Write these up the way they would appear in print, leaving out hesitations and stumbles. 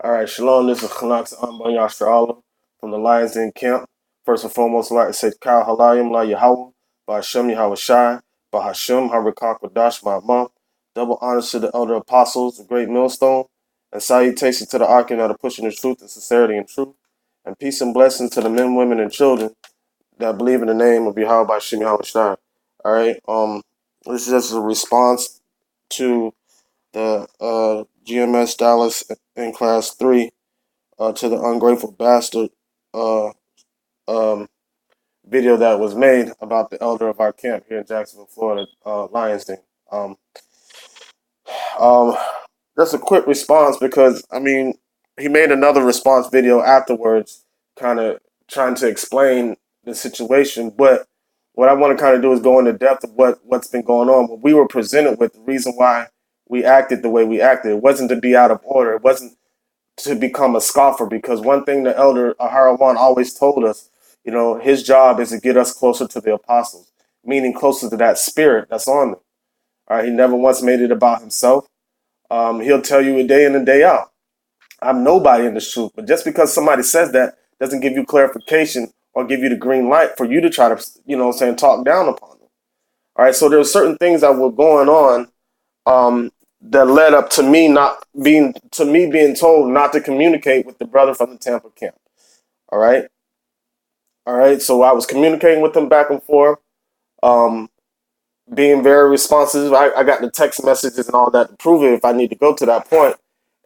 All right, Shalom. This is Khanaks Amban Yashar from the LIONZ DEN camp. First and foremost, I'd like to say Kal Halayim La Yahweh, Ba'Hashem Yahweh Shai, Ba'Hashem Harakak Wadash Ma'amam. Double honors to the elder apostles, the great millstone, and salutation to the archon that are pushing the truth and sincerity and truth. And peace and blessings to the men, women, and children that believe in the name of Yahweh Ba'Hashem Yahweh Shai. All right, this is just a response to the GMS Dallas in class 3 to the ungrateful bastard uh, um, video that was made about the elder of our camp here in Jacksonville, Florida, LIONZ DEN. Um, just a quick response because, I mean, he made another response video afterwards, kind of trying to explain the situation. But what I want to kind of do is go into depth of what's been going on. What we were presented with, the reason why we acted the way we acted, it wasn't to be out of order. It wasn't to become a scoffer, because one thing the elder Aharawan always told us, his job is to get us closer to the apostles, meaning closer to that spirit that's on them. All right, he never once made it about himself. He'll tell you a day in and day out, I'm nobody in this truth. But just because somebody says that doesn't give you clarification or give you the green light for you to try to, talk down upon them. All right, so there are certain things that were going on that led up to me being told not to communicate with the brother from the Tampa camp. All right. So I was communicating with him back and forth, being very responsive. I got the text messages and all that to prove it if I need to go to that point.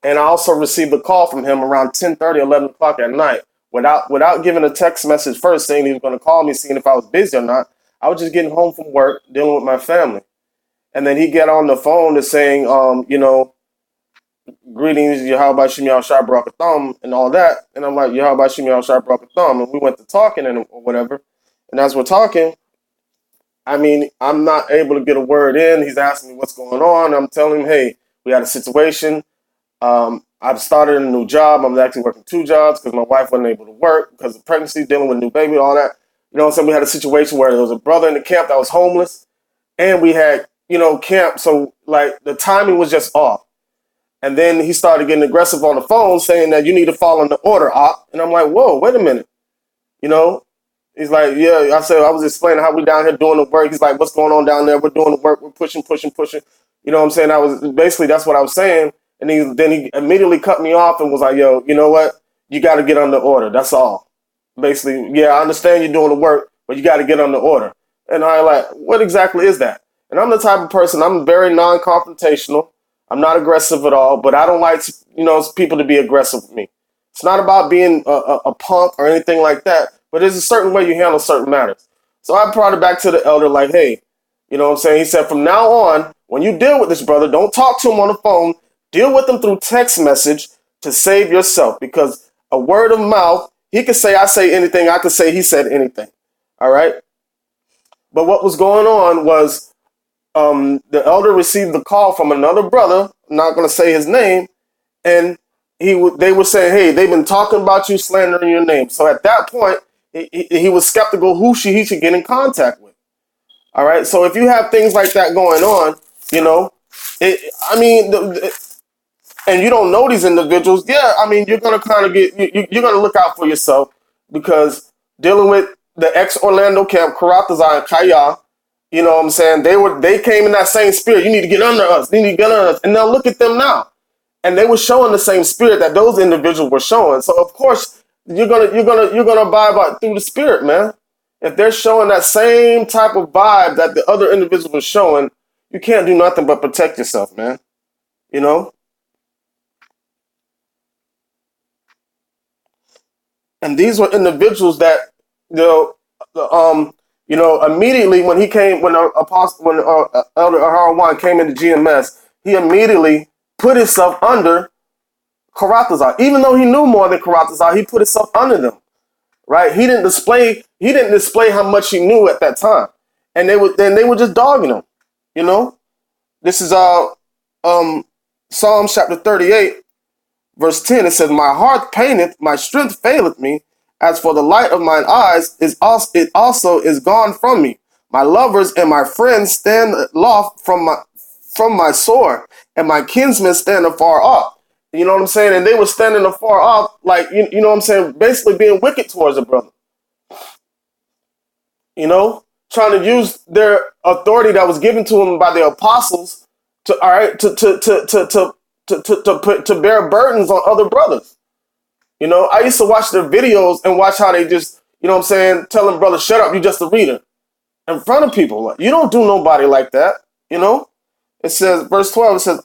And I also received a call from him around 10:30, 11 o'clock at night without giving a text message first saying he was going to call me, seeing if I was busy or not. I was just getting home from work, dealing with my family. And then he get on the phone to saying, greetings, Yahweh Shem Yahweh Barakatham, and all that. And I'm like, Yahweh Shem Yahweh Barakatham. And we went to talking and or whatever. And as we're talking, I mean, I'm not able to get a word in. He's asking me what's going on. I'm telling him, hey, we had a situation. I've started a new job. I'm actually working 2 jobs because my wife wasn't able to work because of pregnancy, dealing with a new baby, all that. You know what I'm saying? We had a situation where there was a brother in the camp that was homeless, and we had, camp. So, like, the timing was just off. And then he started getting aggressive on the phone saying that you need to follow in the order, Op. And I'm like, whoa, wait a minute. He's like, yeah, I was explaining how we down here doing the work. He's like, what's going on down there? We're doing the work. We're pushing. You know what I'm saying? That's what I was saying. And then he immediately cut me off and was like, yo, you know what? You got to get under order. That's all. Basically, yeah, I understand you're doing the work, but you got to get under order. And I like, what exactly is that? And I'm the type of person, I'm very non-confrontational. I'm not aggressive at all, but I don't like, people to be aggressive with me. It's not about being a punk or anything like that, but there's a certain way you handle certain matters. So I brought it back to the elder like, hey, you know what I'm saying? He said, from now on, when you deal with this brother, don't talk to him on the phone. Deal with him through text message to save yourself, because a word of mouth, he could say, I say anything. I could say he said anything. All right. But what was going on was the elder received the call from another brother. I'm not going to say his name. And they were saying, hey, they've been talking about you, slandering your name. So at that point, he was skeptical who he should get in contact with. All right. So if you have things like that going on, and you don't know these individuals, yeah, I mean, you're going to kind of you're going to look out for yourself, because dealing with the ex-Orlando camp, Karatazar and Kaya, you know what I'm saying? They came in that same spirit. You need to get under us. You need to get under us. And now look at them now. And they were showing the same spirit that those individuals were showing. So of course you're gonna abide by through the spirit, man. If they're showing that same type of vibe that the other individuals were showing, you can't do nothing but protect yourself, man. And these were individuals that, immediately when Elder Aharawan came into GMS, he immediately put himself under Karatazar. Even though he knew more than Karatazar, he put himself under them. Right? He didn't display how much he knew at that time. And they were just dogging him. This is Psalms chapter 38, verse 10. It says, my heart paineth, my strength faileth me. As for the light of mine eyes, it also is gone from me. My lovers and my friends stand aloft from my sword, and my kinsmen stand afar off. You know what I'm saying? And they were standing afar off, like, you know what I'm saying? Basically being wicked towards the brother, you know, trying to use their authority that was given to them by the apostles to, all right, to bear burdens on other brothers. You know, I used to watch their videos and watch how they just, you know what I'm saying, telling brothers, shut up, you just a reader in front of people. Like, you don't do nobody like that, you know? It says, verse 12, it says,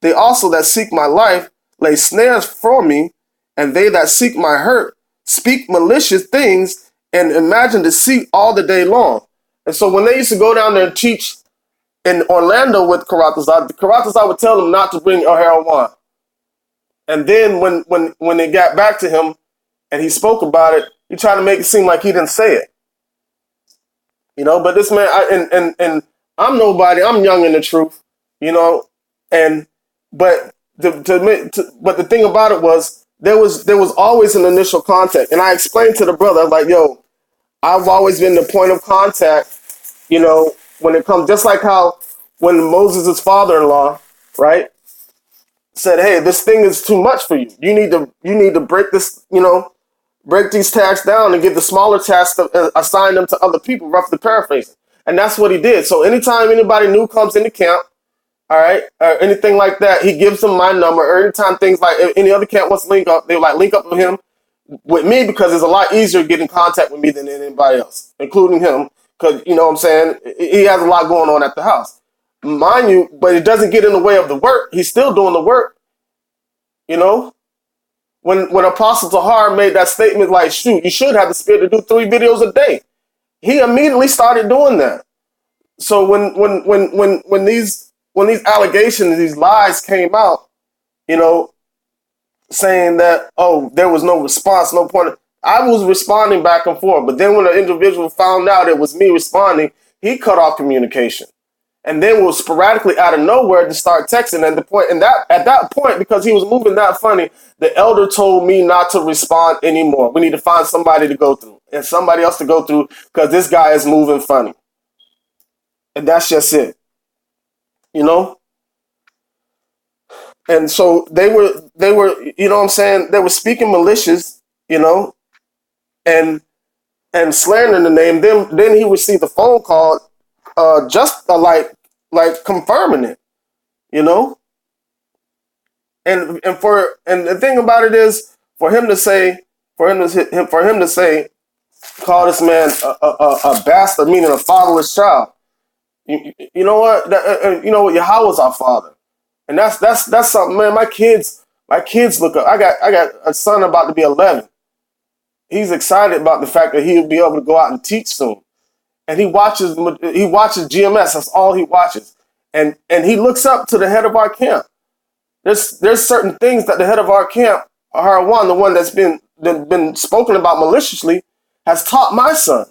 they also that seek my life lay snares for me, and they that seek my hurt speak malicious things and imagine deceit all the day long. And so when they used to go down there and teach in Orlando with Karatazar would tell them not to bring El Harawan. And then when they got back to him and he spoke about it, he tried to make it seem like he didn't say it. You know, but this man, and I'm nobody. I'm young in the truth, you know, but the thing about it was there was always an initial contact, and I explained to the brother, I was like, yo, I've always been the point of contact, you know, when it comes, just like how when Moses' father-in-law, right, said, hey, this thing is too much for you. You need to break this, you know, break these tasks down and give the smaller tasks to assign them to other people, roughly paraphrasing. And that's what he did. So anytime anybody new comes into camp, all right, or anything like that, he gives them my number. Or anytime things like if any other camp wants to link up, they like link up with him, with me, because it's a lot easier to get in contact with me than anybody else, including him, because, you know what I'm saying, he has a lot going on at the house. Mind you, but it doesn't get in the way of the work. He's still doing the work, you know? When Apostle Tahar made that statement, like, shoot, you should have the spirit to do 3 videos a day, he immediately started doing that. So when these allegations, these lies came out, you know, saying that, oh, there was no response, no point. I was responding back and forth, but then when the individual found out it was me responding, he cut off communication. And then was sporadically out of nowhere to start texting. At that point, because he was moving that funny, the elder told me not to respond anymore. We need to find somebody to go through and somebody else to go through, because this guy is moving funny. And that's just it, you know? And so they were, you know what I'm saying? They were speaking malicious, you know, and slandering the name. Then he received a phone call, like confirming it, you know. And the thing about it is, for him to say, call this man a bastard, meaning a fatherless child. You know what? You know what? Yahweh's our father, and that's something, man. My kids look up. I got a son about to be 11. He's excited about the fact that he'll be able to go out and teach soon. And he watches GMS. That's all he watches. And he looks up to the head of our camp. There's certain things that the head of our camp, the one that's been spoken about maliciously, has taught my son.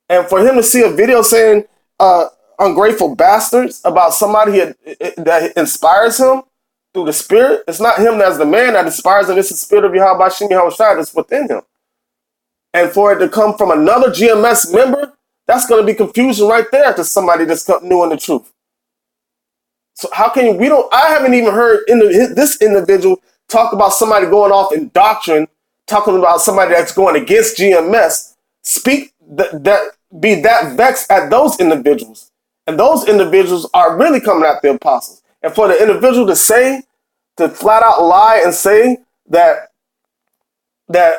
And for him to see a video saying ungrateful bastards about somebody that inspires him through the spirit, it's not him that's the man that inspires him. It's the spirit of Yahweh that's within him. And for it to come from another GMS member, that's going to be confusion right there to somebody that's new in the truth. So how can I haven't even heard this individual talk about somebody going off in doctrine, talking about somebody that's going against GMS, be that vexed at those individuals. And those individuals are really coming at the apostles. And for the individual to flat out lie and say that the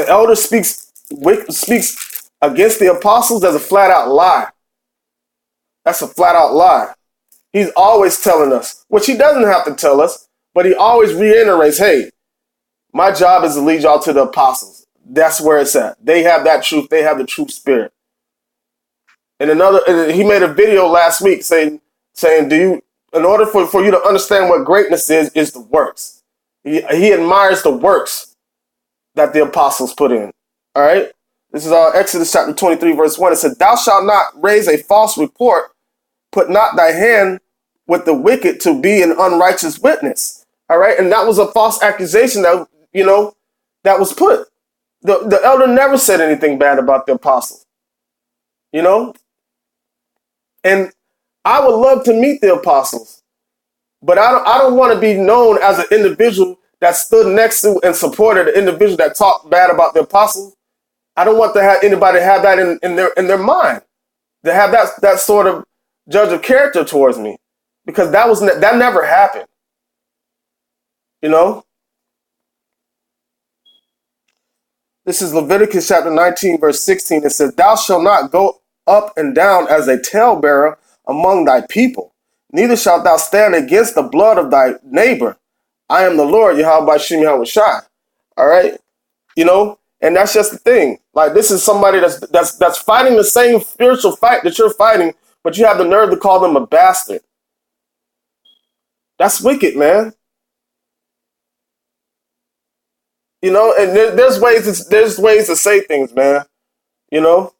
elder speaks against the apostles, that's a flat out lie. That's a flat out lie. He's always telling us, which he doesn't have to tell us, but he always reiterates, hey, my job is to lead y'all to the apostles. That's where it's at. They have that truth. They have the true spirit. And he made a video last week saying, in order for you to understand what greatness is the works. He admires the works that the apostles put in. All right. This is Exodus chapter 23, verse 1. It said, thou shalt not raise a false report. Put not thy hand with the wicked to be an unrighteous witness. All right. And that was a false accusation that was put. The elder never said anything bad about the apostles, you know. And I would love to meet the apostles. But I don't want to be known as an individual that stood next to and supported an individual that talked bad about the apostles. I don't want to have anybody have that in their mind. To have that sort of judge of character towards me, because that never happened. You know, this is Leviticus chapter 19, verse 16. It says, "Thou shalt not go up and down as a talebearer among thy people, neither shalt thou stand against the blood of thy neighbor. I am the Lord, Yahweh Shem Yahweh Shai." All right, you know, and that's just the thing. Like, this is somebody that's fighting the same spiritual fight that you're fighting, but you have the nerve to call them a bastard. That's wicked, man. You know, and there's ways to say things, man. You know,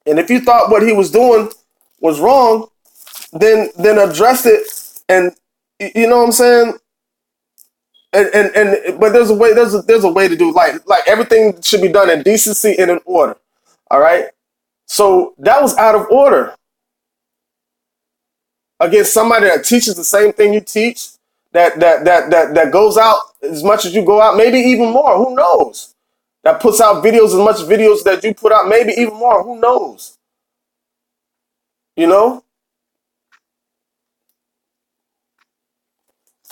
and if you thought what he was doing was wrong, then address it, and you know what I'm saying. But there's a way to do, like everything should be done in decency and in order. All right. So that was out of order against somebody that teaches the same thing you teach, that goes out as much as you go out, maybe even more. Who knows? That puts out videos as much videos that you put out, maybe even more. Who knows? You know?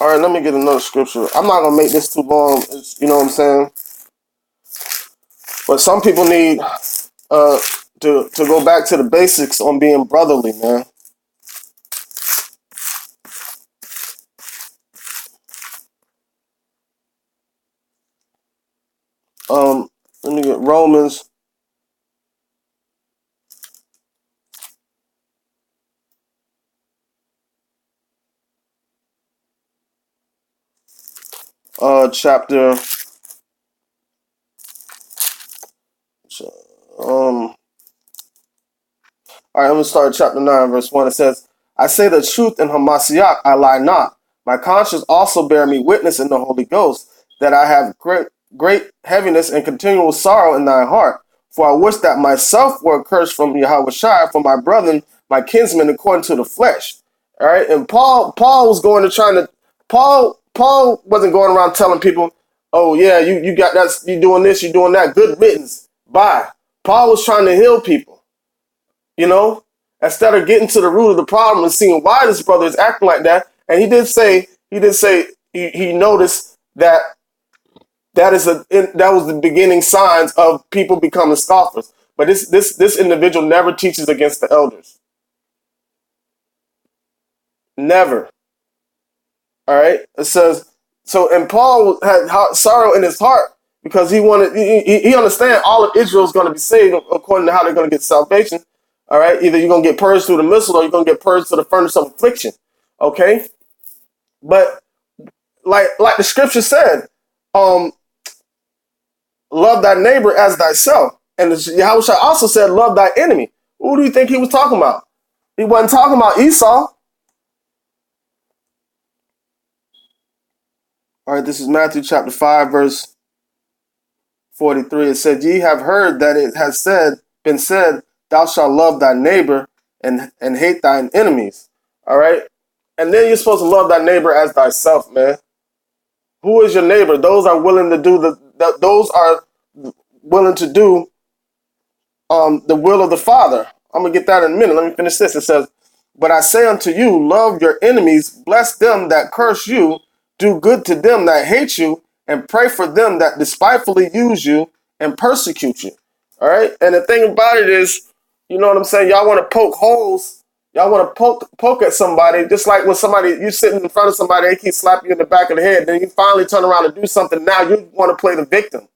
All right, let me get another scripture. I'm not gonna make this too long. You know what I'm saying? But some people need to go back to the basics on being brotherly, man. Let me get Romans. Chapter. All right, I'm going to start at chapter 9, verse 1. It says, "I say the truth in Hamashiach, I lie not. My conscience also bear me witness in the Holy Ghost, that I have great heaviness and continual sorrow in thy heart. For I wish that myself were cursed from Yahweh Shai for my brethren, my kinsmen, according to the flesh." All right, and Paul was going to Paul wasn't going around telling people, "Oh yeah, you got that, you doing this, you doing that, good riddance, bye." Paul was trying to heal people. You know, instead of getting to the root of the problem and seeing why this brother is acting like that. And he did say he noticed that that was the beginning signs of people becoming scoffers. But this individual never teaches against the elders. Never. All right. It says so, and Paul had sorrow in his heart because he understand all of Israel is going to be saved according to how they're going to get salvation. All right, either you're gonna get purged through the missile or you're gonna get purged through the furnace of affliction. Okay, but like the scripture said, love thy neighbor as thyself, and Yahweh also said, love thy enemy. Who do you think he was talking about? He wasn't talking about Esau. All right, this is Matthew chapter 5, verse 43. It said, "Ye have heard that it has been said, thou shalt love thy neighbor and hate thine enemies." All right. And then you're supposed to love thy neighbor as thyself, man. Who is your neighbor? Those are willing to do the will of the Father. I'm gonna get that in a minute. Let me finish this. It says, "But I say unto you, love your enemies, bless them that curse you, do good to them that hate you, and pray for them that despitefully use you and persecute you." All right. And the thing about it is, you know what I'm saying? Y'all want to poke holes. Y'all want to poke at somebody, just like when you sitting in front of somebody, they keep slapping you in the back of the head. Then you finally turn around and do something. Now you want to play the victim.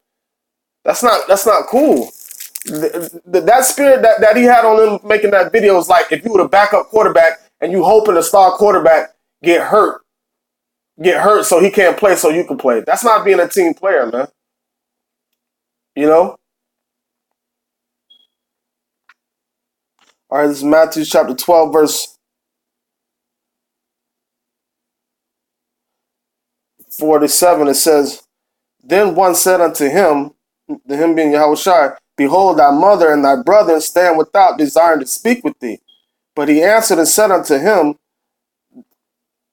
That's not cool. That spirit that he had on him making that video is like if you were a backup quarterback and you hoping the star quarterback get hurt so he can't play so you can play. That's not being a team player, man. You know? All right, this is Matthew chapter 12, verse 47. It says, "Then one said unto him," him being Yahushua, "Behold, thy mother and thy brethren stand without, desiring to speak with thee." But he answered and said unto him,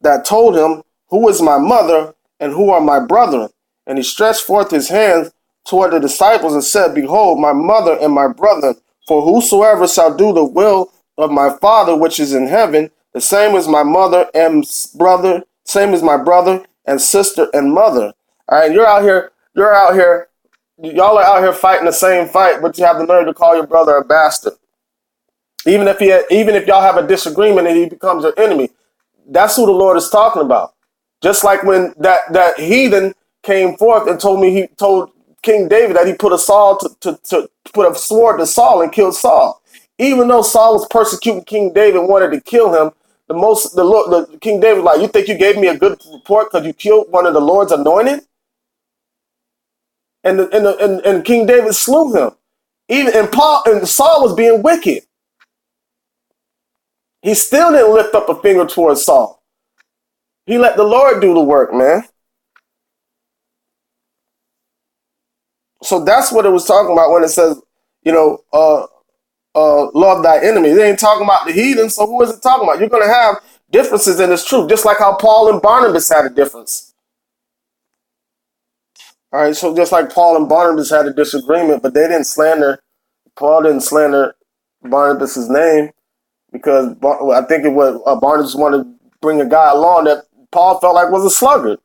that told him, "Who is my mother and who are my brethren?" And he stretched forth his hands toward the disciples and said, "Behold, my mother and my brethren, for whosoever shall do the will of my Father which is in heaven, the same is my mother and brother, same as my brother and sister and mother." All right, y'all are out here fighting the same fight, but you have the nerve to call your brother a bastard. Even if y'all have a disagreement and he becomes your enemy, that's who the Lord is talking about. Just like when that heathen came forth and he told King David that he put to put a sword to Saul and killed Saul. Even though Saul was persecuting King David and wanted to kill him, the King David was like, "You think you gave me a good report because you killed one of the Lord's anointed?" And King David slew him. And Saul was being wicked. He still didn't lift up a finger towards Saul. He let the Lord do the work, man. So that's what it was talking about when it says, love thy enemy. It ain't talking about the heathen, so who is it talking about? You're going to have differences in this truth, just like how Paul and Barnabas had a difference. All right, so just like Paul and Barnabas had a disagreement, but Paul didn't slander Barnabas' name, because I think Barnabas wanted to bring a guy along that Paul felt like was a sluggard.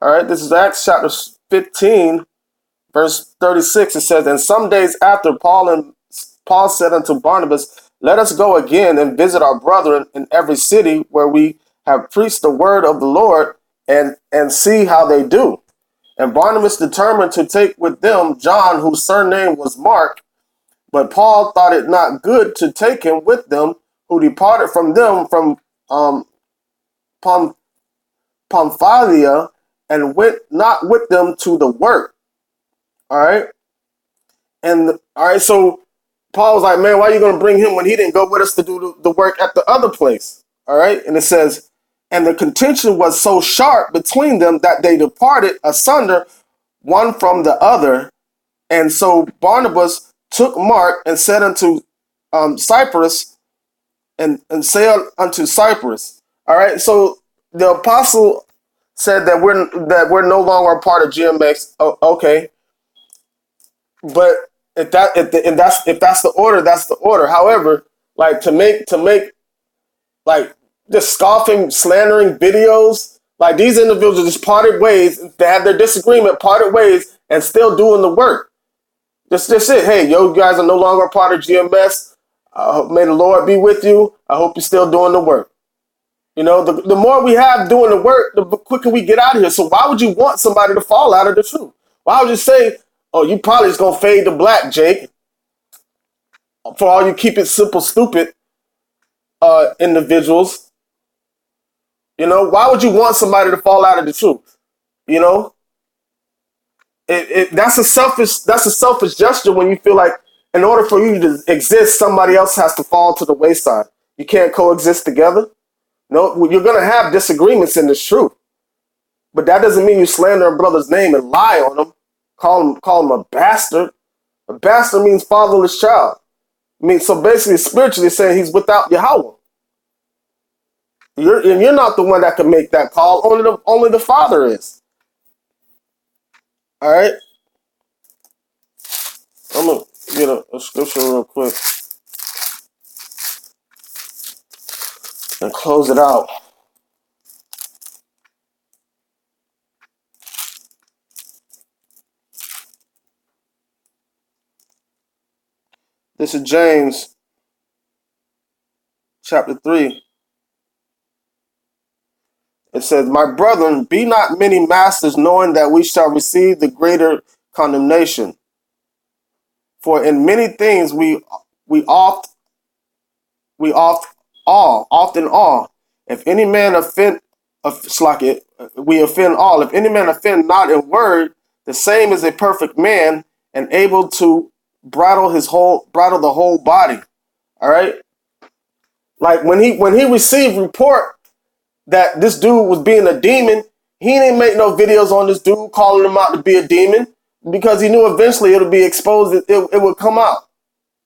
All right, this is Acts chapter 15, verse 36. It says, "And some days after, Paul said unto Barnabas, Let us go again and visit our brethren in every city where we have preached the word of the Lord, and see how they do. And Barnabas determined to take with them John, whose surname was Mark. But Paul thought it not good to take him with them, who departed from them from Pamphylia, and went not with them to the work." All right. So Paul was like, "Man, why are you going to bring him when he didn't go with us to do the work at the other place?" All right. And it says, "And the contention was so sharp between them that they departed asunder one from the other. And so Barnabas took Mark and said unto Cyprus, and sailed unto Cyprus." All right. So the apostle said that we're no longer a part of GMX. Oh, okay. But if that's the order, that's the order. However, like to make like just scoffing, slandering videos, like these individuals just parted ways. They had their disagreement, parted ways, and still doing the work. Just it. Hey, you guys are no longer a part of GMS. May the Lord be with you. I hope you're still doing the work. The more we have doing the work, the quicker we get out of here. So why would you want somebody to fall out of the truth? Why would you say, "Oh, you probably just gonna fade to black, Jake"? For all you keep it simple, stupid individuals, why would you want somebody to fall out of the truth? That's a selfish gesture when you feel like in order for you to exist, somebody else has to fall to the wayside. You can't coexist together. No, you're gonna have disagreements in this truth, but that doesn't mean you slander a brother's name and lie on him. Call him a bastard. A bastard means fatherless child. So basically, spiritually saying he's without Yahweh. You're not the one that can make that call. Only the Father is. All right. I'm gonna get a scripture real quick and close it out. This is James chapter 3. It says, "My brethren, be not many masters, knowing that we shall receive the greater condemnation. For in many things we often all. If any man offend, we offend all. If any man offend not in word, the same is a perfect man, and able to bridle the whole body." All right. Like when he received report that this dude was being a demon, he didn't make no videos on this dude calling him out to be a demon, because he knew eventually it'll be exposed. It would come out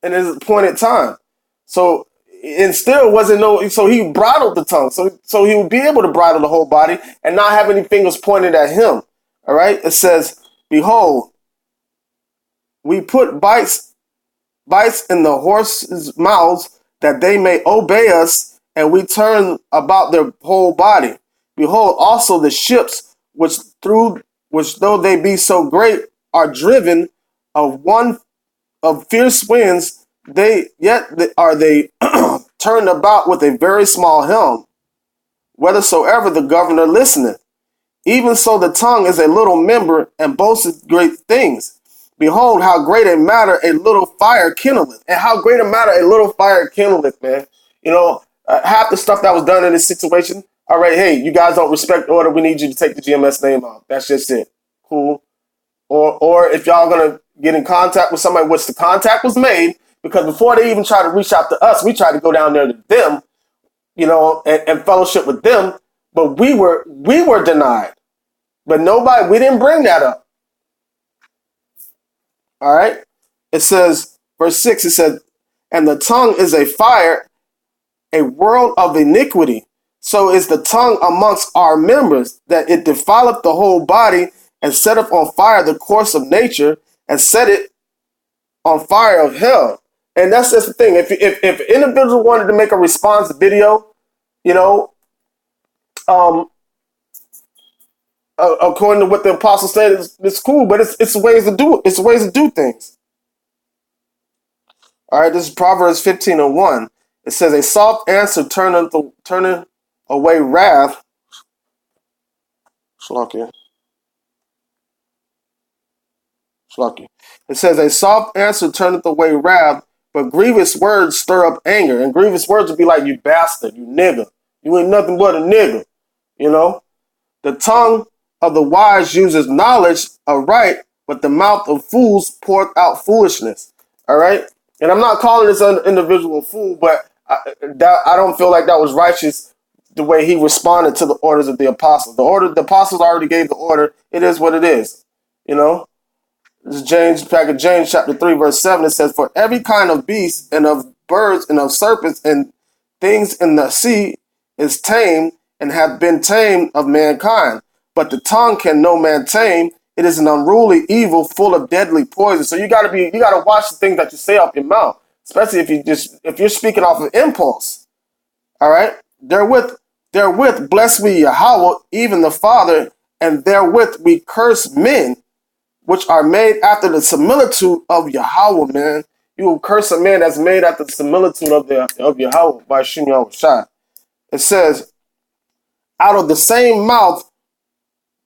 in his appointed time. So and still wasn't no. So he bridled the tongue, so he would be able to bridle the whole body and not have any fingers pointed at him. All right. It says, "Behold, we put bites in the horses' mouths that they may obey us, and we turn about their whole body. Behold, also the ships which though they be so great are driven of fierce winds, are they turned about with a very small helm, whithersoever the governor listeneth. Even so the tongue is a little member, and boasteth great things. Behold, how great a matter a little fire kindleth." And how great a matter a little fire kindleth, man. Half the stuff that was done in this situation, all right, hey, you guys don't respect order, we need you to take the GMS name out. That's just it. Cool. Or if y'all gonna get in contact with somebody, which the contact was made, because before they even try to reach out to us, we tried to go down there to them, and fellowship with them, but we were denied. But we didn't bring that up. All right. It says, verse 6, it says, "And the tongue is a fire, a world of iniquity. So is the tongue amongst our members, that it defileth the whole body, and setteth on fire the course of nature, and set it on fire of hell." And that's just the thing. If an individual wanted to make a response video, according to what the apostle said, it's cool, but it's ways to do it. It's ways to do things. All right, this is Proverbs 15:1. It says, "A soft answer turneth away wrath." Shalakia. It says, "A soft answer turneth away wrath, but grievous words stir up anger." And grievous words would be like, "You bastard, you nigga. You ain't nothing but a nigga." The tongue of the wise uses knowledge aright, but the mouth of fools poureth out foolishness. All right? And I'm not calling this individual a fool, but I don't feel like that was righteous the way he responded to the orders of the apostles. The apostles already gave the order. It is what it is. This is James chapter 3, verse 7. It says, "For every kind of beast and of birds and of serpents and things in the sea is tamed and have been tamed of mankind. But the tongue can no man tame. It is an unruly evil full of deadly poison." So you gotta watch the things that you say off your mouth, especially if you're speaking off of impulse. All right? Therewith bless we Yahweh, even the Father, and therewith we curse men, which are made after the similitude of Yahweh, man. You will curse a man that's made after the similitude of Yahweh by Shem Yahushua. It says, "Out of the same mouth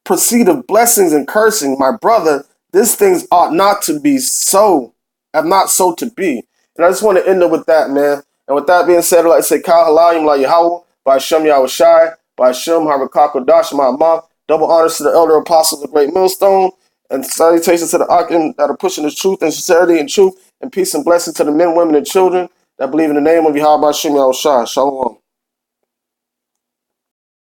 proceedeth blessings and cursing. My brother, these things ought not to be so, have not so to be." And I just want to end it with that, man. And with that being said, I'd like to say, Kal Halayim La Yahweh, by Shem Yahushai, by Shem Harakakodash Ma'amah. Double honors to the elder apostles of the Great Millstone, and salutations to the Akim that are pushing the truth and sincerity and truth, and peace and blessing to the men, women, and children that believe in the name of Yahweh Shem Yahushai. Shalom.